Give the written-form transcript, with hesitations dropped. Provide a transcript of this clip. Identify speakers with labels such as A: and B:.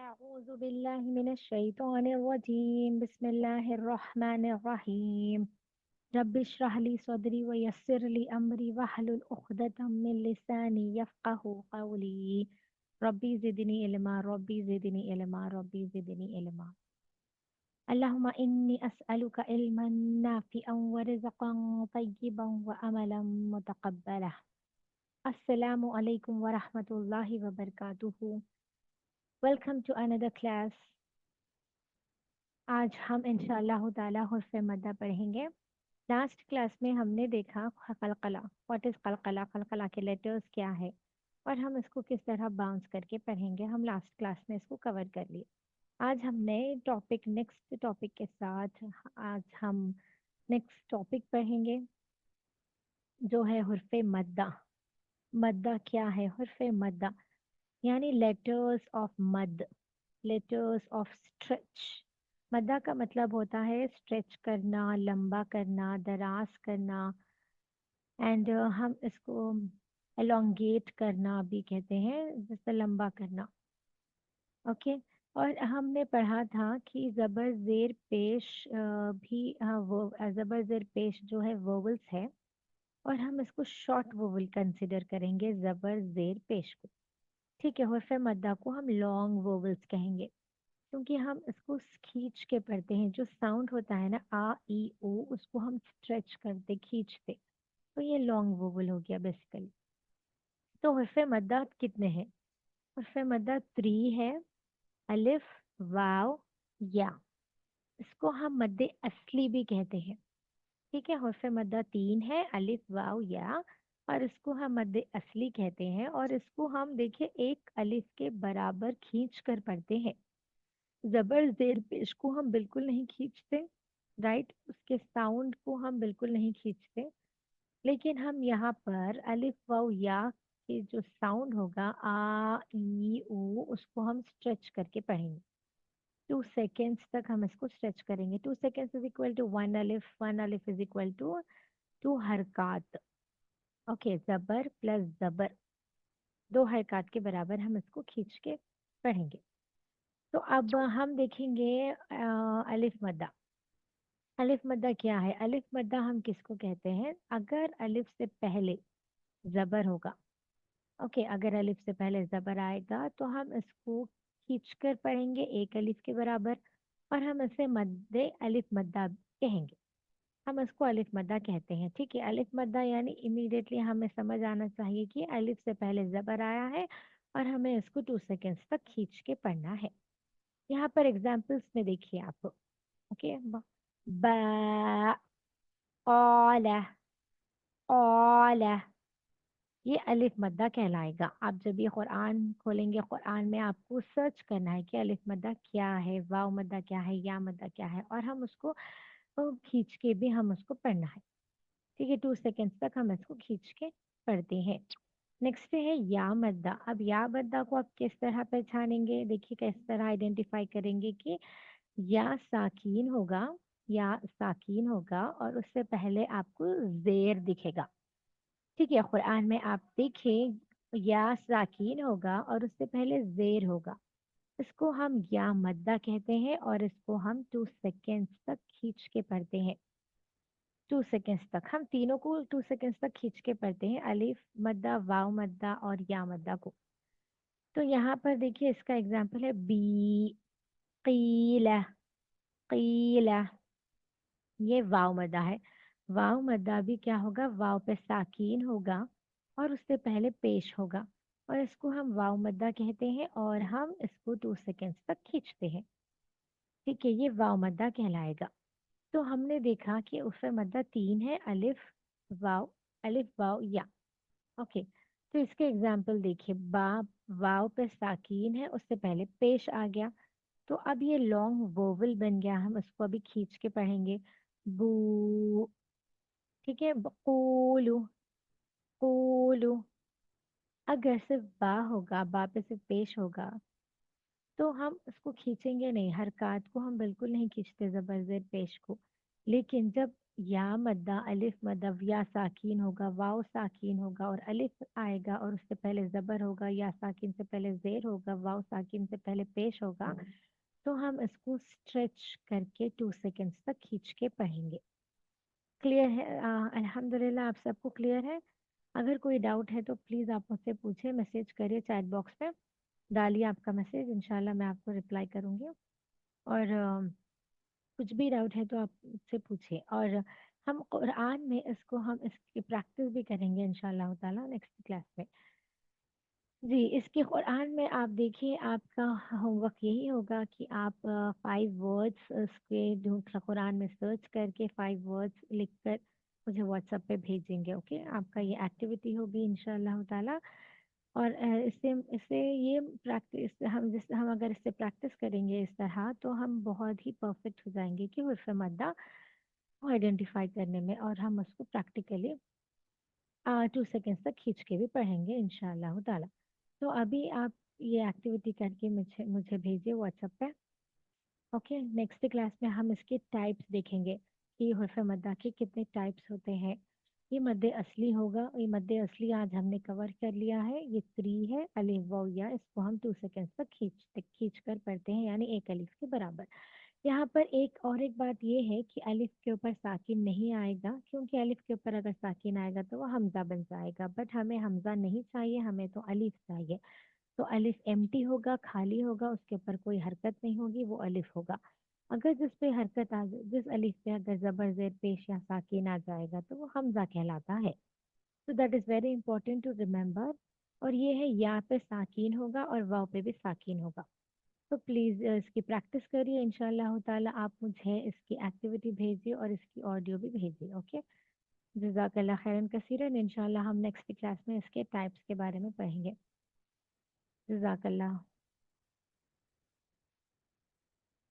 A: أعوذ بالله من الشيطان الرجيم بسم الله الرحمن الرحيم رب اشرح لي صدري ويسر لي أمري واحلل عقدة من لساني يفقه قولي ربي زدني علما ربي زدني علما ربي زدني علما اللهم إني أسألك علما نافعا ورزقا طيبا وأملا متقبلا السلام عليكم ورحمة الله وبركاته. Welcome to another class. आज हम इंशाअल्लाह ताला हुर्फ मद्दा पढ़ेंगे. लास्ट क्लास में हमने देखा कलकला. What is कलकला? कलकला के लेटर्स क्या है और हम इसको किस तरह बाउंस करके पढ़ेंगे. हम लास्ट क्लास में इसको कवर कर लिए. आज हम नए टॉपिक नेक्स्ट टॉपिक के साथ आज हम नेक्स्ट टॉपिक पढ़ेंगे जो है हुर्फ मद्दा. मद्दा क्या है? हुर्फ मद्दा यानी लेटर्स ऑफ मद, लेटर्स ऑफ स्ट्रेच. मद्दा का मतलब होता है स्ट्रेच करना, लंबा करना, दराज करना. एंड हम इसको एलोंगेट करना भी कहते हैं, जैसे लंबा करना. ओके. और हमने पढ़ा था कि जबर जेर पेश भी वो जबर जेर पेश जो है वोवल्स है और हम इसको शॉर्ट वोवल कंसिडर करेंगे जबर जेर पेश को. ठीक है. हुर्फ मद्दा को हम लॉन्ग वोवल्स कहेंगे क्योंकि हम इसको खींच के पढ़ते हैं. जो साउंड होता है ना आ ई ओ, उसको हम स्ट्रेच करते खींचते, तो ये लॉन्ग वोवल हो गया बेसिकली. तो हुर्फ मद्दा कितने हैं? हुर्फ मद्दा 3 है. अलिफ, वाव, या. इसको हम मद्दे असली भी कहते हैं. ठीक है. हुर्फ मद्दा 3 है, अलिफ, वाव, या, और इसको हम मद्दे असली कहते हैं. और इसको हम देखिए एक अलिफ के बराबर खींच कर पढ़ते हैं. जबर जेर पेश को हम बिल्कुल नहीं खींचते, राइट. उसके साउंड को हम बिल्कुल नहीं खींचते, लेकिन हम यहाँ पर अलिफ वाव या के जो साउंड होगा आ ई ऊ, उसको हम स्ट्रेच करके पढ़ेंगे. 2 सेकेंड्स तक हम इसको स्ट्रेच करेंगे. 2 सेकेंड्स इज इक्वल टू 1 अलिफ. 1 अलिफ इज इक्वल टू 2 हरकात. ओके. जबर प्लस जबर 2 हरकात के बराबर हम इसको खींच के पढ़ेंगे. तो अब हम देखेंगे अलिफ मद्दा. अलिफ मद्दा क्या है? अलिफ मद्दा हम किसको कहते हैं? अगर अलिफ से पहले जबर होगा. ओके. अगर अलिफ से पहले जबर आएगा तो हम इसको खींचकर पढ़ेंगे एक अलिफ के बराबर, और हम इसे मद्दे अलिफ मद्दा कहेंगे. हम इसको अलिफ मद्दा कहते हैं. ठीक है. अलिफ मद्दा यानी इमीडिएटली हमें समझ आना चाहिए कि अलिफ से पहले जबर आया है और हमें इसको 2 सेकेंड्स तक खींच के पढ़ना है. यहाँ पर एग्जाम्पल्स में देखिए आप. ओके. बा, औला, औला, ये अलिफ मद्दा कहलाएगा. आप जब ये कुरान खोलेंगे, कुरान में आपको सर्च करना है कि अलिफ मद्दा क्या है, वाव मद्दा क्या है, या मद्दा क्या है, और हम उसको खींच के भी हम उसको पढ़ना है. ठीक है. 2 सेकेंड्स तक हम इसको खींच के पढ़ते हैं. नेक्स्ट है या मद्दा. अब या मद्दा को आप किस तरह पहचानेंगे? देखिए किस तरह आइडेंटिफाई करेंगे कि या साकीन होगा, या साकीन होगा और उससे पहले आपको जेर दिखेगा. ठीक है. कुरान में आप देखें या साकीन होगा और उससे पहले जेर होगा, इसको हम या मद्दा कहते हैं और इसको हम 2 सेकेंड्स तक खींच के पढ़ते हैं. 2 सेकेंड्स तक हम तीनों को 2 सेकेंड्स तक खींच के पढ़ते हैं, अलिफ मद्दा, वाव मद्दा और या मद्दा को. तो यहाँ पर देखिए इसका एग्जाम्पल है बी, कीला, कीला. ये वाव मद्दा है. वाव मद्दा भी क्या होगा? वाव पे साकीन होगा और उससे पहले पेश होगा, और इसको हम वाव मद्दा कहते हैं और हम इसको 2 सेकेंड्स तक खींचते हैं. ठीक है. ये वाव मद्दा कहलाएगा. तो हमने देखा कि उसमें मद्दा 3 है, अलिफ, वाव, अलिफ, वाव, या. ओके. तो इसके एग्जाम्पल देखिए. बा, वाव पे साकीन है, उससे पहले पेश आ गया, तो अब ये लॉन्ग वोवल बन गया. हम इसको अभी खींच के पढ़ेंगे. बू. ठीक है. बकूलू, कूलू. अगर सिर्फ बा होगा, बा पे सिर्फ पेश होगा, तो हम इसको खींचेंगे नहीं. हरकत को हम बिल्कुल नहीं खींचते जबर जेर पेश को. लेकिन जब या मद्दा, अलिफ मद्दा, या साकीन होगा, वाव साकीन होगा और अलिफ आएगा और उससे पहले जबर होगा, या साकीन से पहले जेर होगा, वाव साकीन से पहले पेश होगा। तो हम इसको स्ट्रेच करके 2 सेकेंड्स तक खींच के पढ़ेंगे। क्लियर है? अल्हम्दुलिल्लाह आप सबको क्लियर है। अगर कोई डाउट है तो प्लीज़ आप मुझसे पूछिए, मैसेज करिए चैट बॉक्स में, डालिए आपका मैसेज, इंशाल्लाह मैं आपको रिप्लाई करूँगी। और कुछ भी डाउट है तो आप मुझसे पूछिए। और हम कुरान में हम इसकी प्रैक्टिस भी करेंगे इंशाल्लाह ताला नेक्स्ट क्लास में। जी, इसके कुरान में आप देखिए, आपका होमवर्क यही होगा कि आप 5 वर्ड्स उसके जो कुरान में सर्च करके 5 वर्ड्स लिखकर मुझे व्हाट्सएप पे भेजेंगे। ओके, आपका ये एक्टिविटी होगी इंशाल्लाह ताला। और इससे इससे ये प्रैक्टिस हम अगर इससे प्रैक्टिस करेंगे इस तरह, तो हम बहुत ही परफेक्ट हो जाएंगे कि हुर्फ मद्दा को आइडेंटिफाई करने में, और हम उसको प्रैक्टिकली 2 सेकेंड्स तक खींच के भी पढ़ेंगे इंशाल्लाह ताला। तो अभी आप ये एक्टिविटी करके मुझे मुझे भेजिए व्हाट्सएप पे। ओके, नेक्स्ट क्लास में हम इसके टाइप्स देखेंगे कि हुर्फ मद्दा के कितने टाइप्स होते हैं। ये मद्दे असली होगा, ये मद्दे असली आज हमने कवर कर लिया है। ये 3 है, अलिफ वाव या, इसको हम 2 सेकेंड्स तक खींच कर पढ़ते हैं, यानी एक अलिफ के बराबर। यहाँ पर एक बात ये है कि अलिफ के ऊपर साकिन नहीं आएगा, क्योंकि अलिफ के ऊपर अगर साकिन आएगा तो वो हमजा बन जाएगा, बट हमें हमजा नहीं चाहिए, हमें तो अलिफ चाहिए। तो अलिफ एम्प्टी होगा, खाली होगा, उसके ऊपर कोई हरकत नहीं होगी, वो अलिफ होगा। अगर जिस पे हरकत आ जाए, जिस अलिफ पे अगर जबर जेर पेश या साकिन आ जाएगा तो वो हमजा कहलाता है। तो that is very important to remember. और ये है, या पे साकिन होगा और वाव पे भी साकिन होगा। तो प्लीज़ इसकी प्रैक्टिस करिए इंशाल्लाह ताला। आप मुझे इसकी एक्टिविटी भेजिए और इसकी ऑडियो भी भेजिए। ओके, जज़ाकल्लाह खैरन कसीरन। इंशाल्लाह हम नेक्स्ट क्लास में इसके टाइप्स के बारे में पढ़ेंगे। जज़ाकल्लाह।